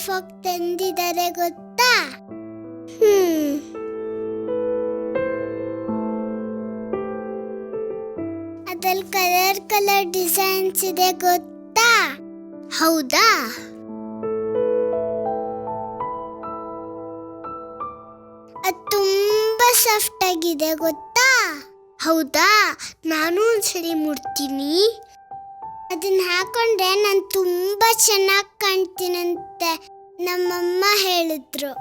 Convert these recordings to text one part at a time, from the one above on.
Frock ತಂದಿದ್ದಾರೆ ಗೊತ್ತಾ? ಅದ್ರಲ್ಲಿ ಕಲರ್ ಡಿಸೈನ್ಸ್ ಇದೆ ಗೊತ್ತಾ? ಹೌದಾ? ಅದು ತುಂಬಾ ಸಾಫ್ಟ್ ಆಗಿದೆ ಗೊತ್ತಾ? ಹೌದಾ? ನಾನು ಒಂದ್ಸರಿ ಮುಡ್ತೀನಿ. ಅದನ್ನ ಹಾಕೊಂಡ್ರೆ ನಾನು ತುಂಬಾ ಚೆನ್ನಾಗಿ ಕಾಣ್ತೀನಂತೆ ನಮ್ಮಮ್ಮ ಹೇಳಿದ್ರು.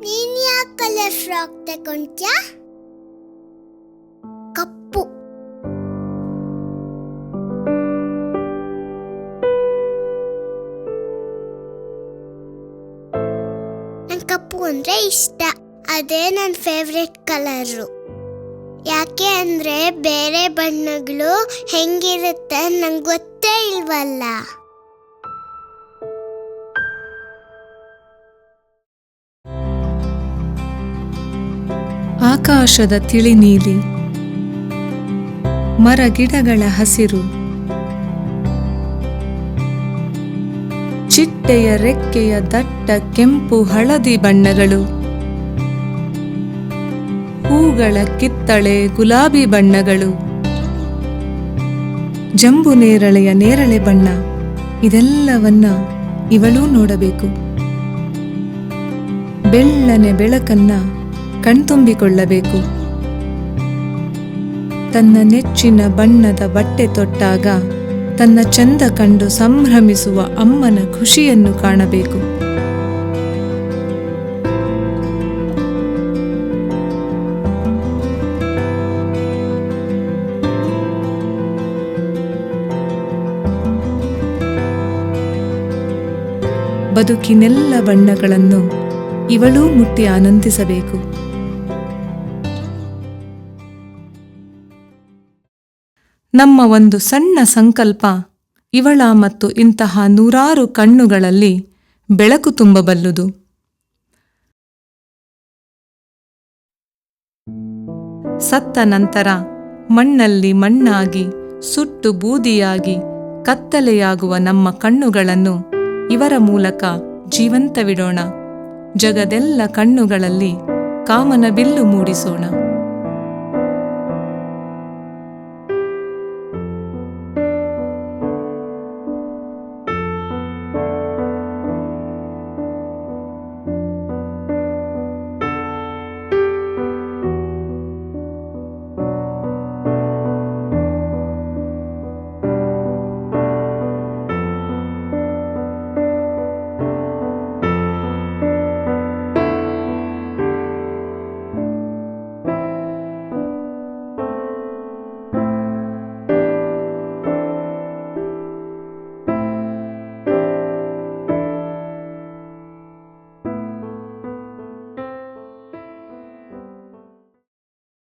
ನೀನ್ ಯಾವ ಕಲರ್ ಫ್ರಾಕ್ ತಗೊಂಡ್ಯಾ? ಕಪ್ಪು. ನಂಗೆ ಕಪ್ಪು ಅಂದ್ರೆ ಇಷ್ಟ. ಅದೇ ನನ್ನ ಫೇವ್ರೆಟ್ ಕಲರು. ಯಾಕೆ ಅಂದ್ರೆ ಬೇರೆ ಬಣ್ಣಗಳು ಹೆಂಗಿರುತ್ತೆ ನಂಗೆ ಗೊತ್ತೇ ಇಲ್ವಲ್ಲ. ಆಕಾಶದ ತಿಳಿ ನೀಲಿ, ಮರ ಗಿಡಗಳ ಹಸಿರು, ಚಿಟ್ಟೆಯ ರೆಕ್ಕೆಯ ದಟ್ಟ ಕೆಂಪು ಹಳದಿ ಬಣ್ಣಗಳು, ಹೂಗಳ ಕಿತ್ತಳೆ ಗುಲಾಬಿ ಬಣ್ಣಗಳು, ಜಂಬು ನೇರಳೆಯ ನೇರಳೆ ಬಣ್ಣ, ಇದೆಲ್ಲವನ್ನ ಇವಳೂ ನೋಡಬೇಕು. ಬೆಳ್ಳನೆ ಬೆಳಕನ್ನ ಕಣ್ತುಂಬಿಕೊಳ್ಳಬೇಕು. ತನ್ನ ನೆಚ್ಚಿನ ಬಣ್ಣದ ಬಟ್ಟೆ ತೊಟ್ಟಾಗ ತನ್ನ ಚಂದ ಕಂಡು ಸಂಭ್ರಮಿಸುವ ಅಮ್ಮನ ಖುಷಿಯನ್ನು ಕಾಣಬೇಕು. ಬದುಕಿನೆಲ್ಲ ಬಣ್ಣಗಳನ್ನು ಇವಳೂ ಮುಟ್ಟಿ ಆನಂದಿಸಬೇಕು. ನಮ್ಮ ಒಂದು ಸಣ್ಣ ಸಂಕಲ್ಪ ಇವಳ ಮತ್ತು ಇಂತಹ ನೂರಾರು ಕಣ್ಣುಗಳಲ್ಲಿ ಬೆಳಕು ತುಂಬಬಲ್ಲುದು. ಸತ್ತ ನಂತರ ಮಣ್ಣಲ್ಲಿ ಮಣ್ಣಾಗಿ ಸುಟ್ಟು ಬೂದಿಯಾಗಿ ಕತ್ತಲೆಯಾಗುವ ನಮ್ಮ ಕಣ್ಣುಗಳನ್ನು ಇವರ ಮೂಲಕ ಜೀವಂತವಿಡೋಣ. ಜಗದೆಲ್ಲ ಕಣ್ಣುಗಳಲ್ಲಿ ಕಾಮನ ಬಿಲ್ಲು ಮೂಡಿಸೋಣ.